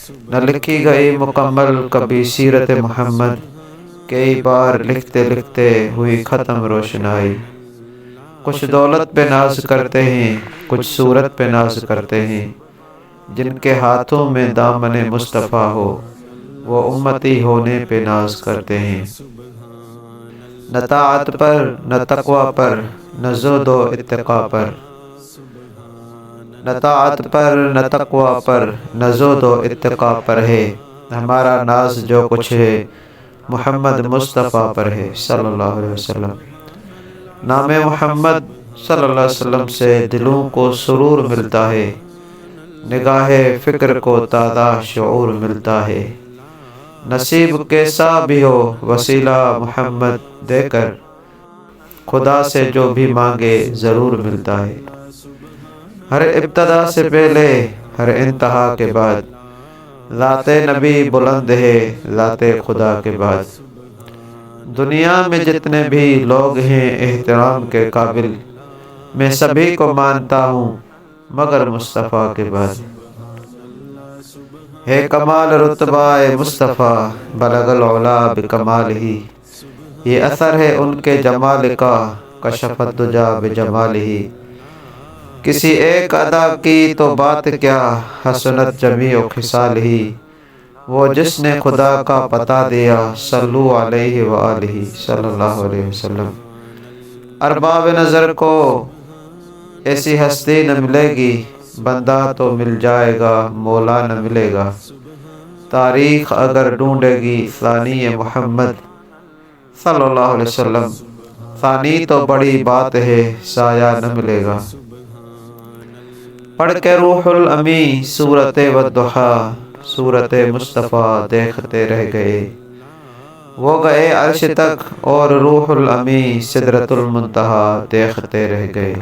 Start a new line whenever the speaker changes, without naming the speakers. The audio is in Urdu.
نہ لکھی گئی مکمل کبھی سیرت محمد، کئی بار لکھتے لکھتے ہوئی ختم روشنائی۔ کچھ دولت پہ ناز کرتے ہیں، کچھ صورت پہ ناز کرتے ہیں، جن کے ہاتھوں میں دامن مصطفیٰ ہو وہ امتی ہونے پہ ناز کرتے ہیں۔ نہ طاعت پر نہ تقوی پر نہ زہد و اتقا پر، نہ طاعت پر نہ تقوی پر نہ زہد و اتقا پر ہے، ہمارا ناز جو کچھ ہے محمد مصطفیٰ پر ہے صلی اللہ علیہ وسلم۔ نام محمد صلی اللہ علیہ وسلم سے دلوں کو سرور ملتا ہے، نگاہ فکر کو تازہ شعور ملتا ہے۔ نصیب کیسا بھی ہو وسیلہ محمد دے کر، خدا سے جو بھی مانگے ضرور ملتا ہے۔ ہر ابتدا سے پہلے ہر انتہا کے بعد، ذات نبی بلند ہے ذات خدا کے بعد۔ دنیا میں جتنے بھی لوگ ہیں احترام کے قابل، میں سبھی کو مانتا ہوں مگر مصطفیٰ کے بعد۔ ہے کمال رتبہ مصطفیٰ بلغ العلا بکمالہ، یہ اثر ہے ان کے جمال کا کشف الدجی بجمالہ۔ کسی ایک ادا کی تو بات کیا حسنت جمیع خصالہ، وہ جس نے خدا کا پتہ دیا صلو علیہ وآلہ صلی اللہ علیہ وسلم۔ ارباب نظر کو ایسی ہستی نہ ملے گی، بندہ تو مل جائے گا مولا نہ ملے گا۔ تاریخ اگر ڈھونڈے گی ثانی محمد صلی اللہ علیہ وسلم، ثانی تو بڑی بات ہے سایہ نہ ملے گا۔ پڑھ کے روح الامی سورت والضحیٰ، سورت مصطفیٰ دیکھتے رہ گئے، وہ گئے عرش تک اور روح الامی سدرۃ المنتہیٰ دیکھتے رہ گئے۔